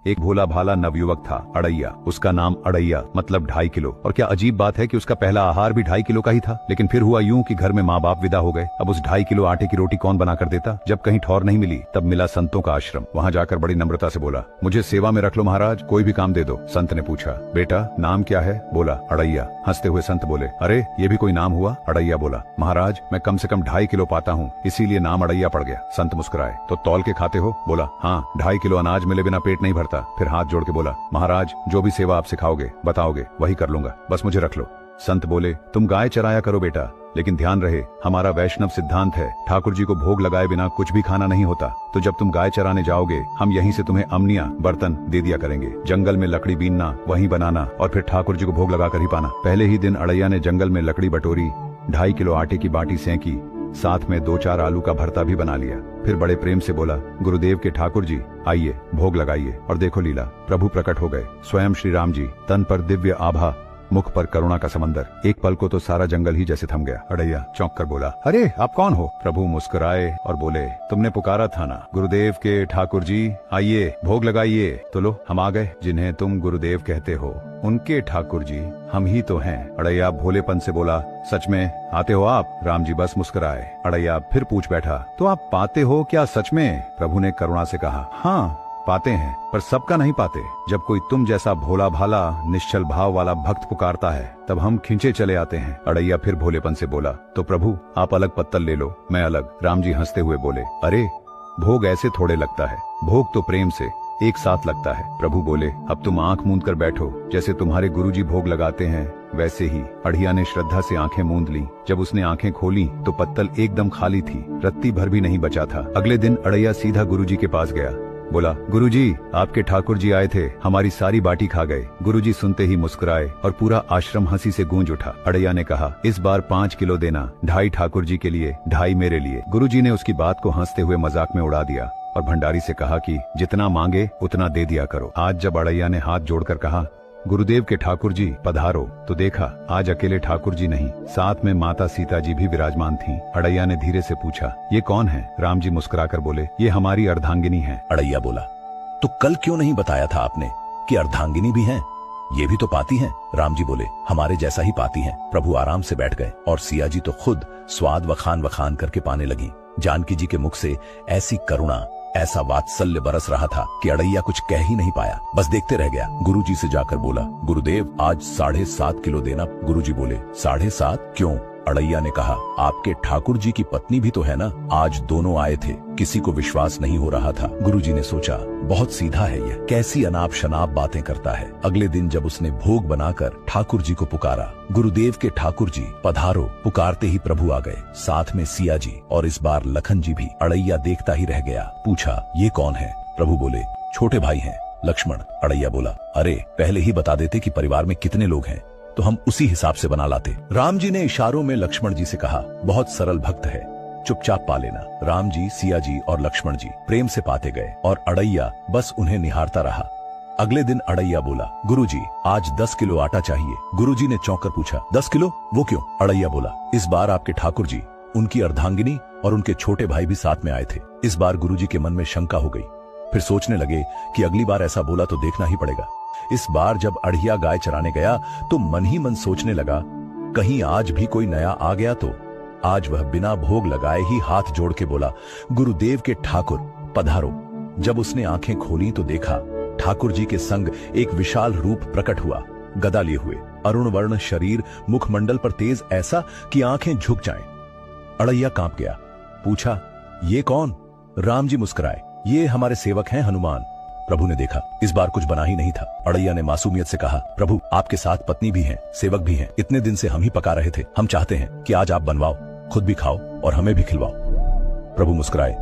एक भोला भाला नवयुवक था, अड़ैया। उसका नाम अड़ैया मतलब 2.5 किलो। और क्या अजीब बात है कि उसका पहला आहार भी 2.5 किलो का ही था। लेकिन फिर हुआ यूं कि घर में माँ बाप विदा हो गए। अब उस 2.5 किलो आटे की रोटी कौन बना कर देता। जब कहीं ठौर नहीं मिली तब मिला संतों का आश्रम। वहाँ जाकर बड़ी नम्रता से बोला, मुझे सेवा में रख लो महाराज, कोई भी काम दे दो। संत ने पूछा, बेटा नाम क्या है? बोला, अड़ैया। हंसते हुए संत बोले, अरे ये भी कोई नाम हुआ? अड़ैया बोला, महाराज मैं कम से कम 2.5 किलो पाता हूँ, इसीलिए नाम अड़ैया पड़ गया। संत मुस्कुराए, तो तौल के खाते हो? बोला, हाँ 2.5 किलो अनाज मिले बिना पेट नहीं भरता। फिर हाथ जोड़ के बोला, महाराज जो भी सेवा आप सिखाओगे बताओगे वही कर लूंगा, बस मुझे रख लो। संत बोले, तुम गाय चराया करो बेटा, लेकिन ध्यान रहे हमारा वैष्णव सिद्धांत है ठाकुर जी को भोग लगाए बिना कुछ भी खाना नहीं होता। तो जब तुम गाय चराने जाओगे हम यहीं से तुम्हें अमनिया बर्तन दे दिया करेंगे। जंगल में लकड़ी बीनना, वहीं बनाना और फिर ठाकुर जी को भोग लगाकर ही पाना। पहले ही दिन अड़ैया ने जंगल में लकड़ी बटोरी, 2.5 किलो आटे की बाटी सेंकी, साथ में 2-4 आलू का भरता भी बना लिया। फिर बड़े प्रेम से बोला, गुरुदेव के ठाकुर जी आइए भोग लगाइए। और देखो लीला, प्रभु प्रकट हो गए। स्वयं श्री राम जी, तन पर दिव्य आभा, मुख पर करुणा का समंदर। एक पल को तो सारा जंगल ही जैसे थम गया। अड़ैया चौंक कर बोला, अरे आप कौन हो? प्रभु मुस्कुराए और बोले, तुमने पुकारा था ना, गुरुदेव के ठाकुर जी आइए भोग लगाइए। तो लो हम आ गए, जिन्हें तुम गुरुदेव कहते हो उनके ठाकुर जी हम ही तो हैं। अड़ैया भोलेपन से बोला, सच में आते हो आप? राम जी बस मुस्कुराए। अड़ैया फिर पूछ बैठा, तो आप पाते हो क्या सच में? प्रभु ने करुणा से कहा, हाँ पाते हैं, पर सबका नहीं पाते। जब कोई तुम जैसा भोला भाला निश्चल भाव वाला भक्त पुकारता है तब हम खींचे चले आते हैं। अड़ैया फिर भोलेपन से बोला, तो प्रभु आप अलग पत्तल ले लो, मैं अलग। राम जी हंसते हुए बोले, अरे भोग ऐसे थोड़े लगता है, भोग तो प्रेम से एक साथ लगता है। प्रभु बोले, अब तुम आंख मूंद कर बैठो, जैसे तुम्हारे गुरुजी भोग लगाते हैं वैसे ही। अड़िया ने श्रद्धा से आंखें मूंद ली। जब उसने आंखें खोली तो पत्तल एकदम खाली थी, रत्ती भर भी नहीं बचा था। अगले दिन अड़ैया सीधा गुरुजी के पास गया। बोला, गुरुजी आपके ठाकुर जी आए थे, हमारी सारी बाटी खा गए। गुरुजी सुनते ही मुस्कुराए और पूरा आश्रम हंसी से गूंज उठा। अड़ैया ने कहा, इस बार 5 किलो देना, 2.5 ठाकुर जी के लिए, 2.5 मेरे लिए। गुरुजी ने उसकी बात को हंसते हुए मजाक में उड़ा दिया और भंडारी से कहा कि जितना मांगे उतना दे दिया करो। आज जब अड़ैया ने हाथ जोड़कर कहा, गुरुदेव के ठाकुर जी पधारो, तो देखा आज अकेले ठाकुर जी नहीं, साथ में माता सीता जी भी विराजमान थीं। अड़ैया ने धीरे से पूछा, ये कौन है? राम जी मुस्कुराकर बोले, ये हमारी अर्धांगिनी है। अड़ैया बोला, तो कल क्यों नहीं बताया था आपने कि अर्धांगिनी भी हैं? ये भी तो पाती हैं। राम जी बोले, हमारे जैसा ही पाती हैं। प्रभु आराम से बैठ गए और सिया जी तो खुद स्वाद वखान करके पाने लगी। जानकी जी के मुख से ऐसी करुणा, ऐसा वात्सल्य बरस रहा था कि अड़ैया कुछ कह ही नहीं पाया, बस देखते रह गया। गुरुजी से जाकर बोला, गुरुदेव आज 7.5 किलो देना। गुरुजी बोले, 7.5 क्यों? अड़ैया ने कहा, आपके ठाकुर जी की पत्नी भी तो है ना, आज दोनों आए थे। किसी को विश्वास नहीं हो रहा था। गुरुजी ने सोचा, बहुत सीधा है यह, कैसी अनाप शनाप बातें करता है। अगले दिन जब उसने भोग बनाकर ठाकुर जी को पुकारा, गुरुदेव के ठाकुर जी पधारो, पुकारते ही प्रभु आ गए, साथ में सिया जी और इस बार लखन जी भी। अड़ैया देखता ही रह गया। पूछा, ये कौन है? प्रभु बोले, छोटे भाई हैं, लक्ष्मण। अड़ैया बोला, अरे पहले ही बता देते कि परिवार में कितने लोग हैं, तो हम उसी हिसाब से बना लाते। राम जी ने इशारों में लक्ष्मण जी से कहा, बहुत सरल भक्त है, चुपचाप पा लेना। राम जी, सिया जी और लक्ष्मण जी प्रेम से पाते गए और अड़ैया बस उन्हें निहारता रहा। अगले दिन अड़ैया बोला, गुरुजी आज 10 किलो आटा चाहिए। गुरुजी ने चौंक कर पूछा, 10 किलो? वो क्यों? अड़ैया बोला, इस बार आपके ठाकुर जी, उनकी अर्धांगिनी और उनके छोटे भाई भी साथ में आए थे। इस बार गुरुजी के मन में शंका हो गई। फिर सोचने लगे कि अगली बार ऐसा बोला तो देखना ही पड़ेगा। इस बार जब अड़िया गाय चराने गया तो मन ही मन सोचने लगा, कहीं आज भी कोई नया आ गया तो। आज वह बिना भोग लगाए ही हाथ जोड़ के बोला, गुरुदेव के ठाकुर पधारो। जब उसने आंखें खोली तो देखा ठाकुर जी के संग एक विशाल रूप प्रकट हुआ, गदा लिए हुए, अरुण वर्ण शरीर, मुखमंडल पर तेज ऐसा कि आंखें झुक जाएं। अड़ैया कांप गया। पूछा, ये कौन? राम जी मुस्कुराए, ये हमारे सेवक हैं हनुमान। प्रभु ने देखा इस बार कुछ बना ही नहीं था। अड़ैया ने मासूमियत से कहा, प्रभु आपके साथ पत्नी भी है, सेवक भी है, इतने दिन से हम ही पका रहे थे। हम चाहते हैं कि आज आप बनवाओ, खुद भी खाओ और हमें भी खिलवाओ। प्रभु मुस्कुराए,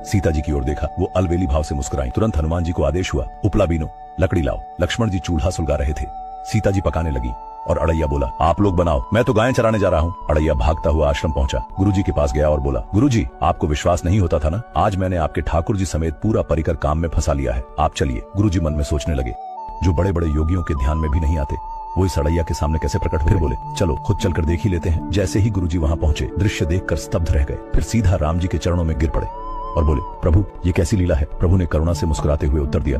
सीता जी की ओर देखा, वो अलवेली भाव से मुस्कुराई। तुरंत हनुमान जी को आदेश हुआ, उपला बीनो, लकड़ी लाओ। लक्ष्मण जी चूल्हा सुलगा रहे थे, सीता जी पकाने लगी और अड़ैया बोला, आप लोग बनाओ, मैं तो गायें चराने जा रहा हूँ। अड़ैया भागता हुआ आश्रम पहुंचा, गुरुजी के पास गया और बोला, गुरुजी आपको विश्वास नहीं होता था ना, आज मैंने आपके ठाकुर जी समेत पूरा परिकर काम में फंसा लिया है, आप चलिए। गुरुजी मन में सोचने लगे, जो बड़े बड़े योगियों के ध्यान में भी नहीं आते वो इस अड़ैया के सामने कैसे प्रकट हो। फिर बोले, चलो खुद चलकर देख ही लेते हैं। जैसे ही गुरुजी वहां पहुंचे, दृश्य देखकर स्तब्ध रह गए, फिर सीधा राम जी के चरणों में गिर पड़े और बोले, प्रभु ये कैसी लीला है? प्रभु ने करुणा से मुस्कुराते हुए उत्तर दिया,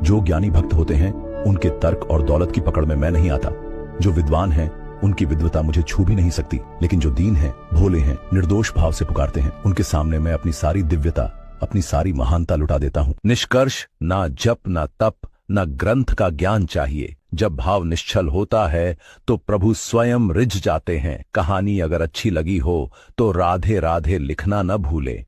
जो ज्ञानी भक्त होते हैं उनके तर्क और दौलत की पकड़ में मैं नहीं आता। जो विद्वान हैं उनकी विद्वता मुझे छू भी नहीं सकती, लेकिन जो दीन हैं, भोले हैं, निर्दोष भाव से पुकारते हैं, उनके सामने मैं अपनी सारी दिव्यता, अपनी सारी महानता लुटा देता हूं। निष्कर्ष, ना जप, ना तप, ना ग्रंथ का ज्ञान चाहिए। जब भाव निश्चल होता है तो प्रभु स्वयं रिझ जाते हैं। कहानी अगर अच्छी लगी हो तो राधे राधे लिखना न भूले।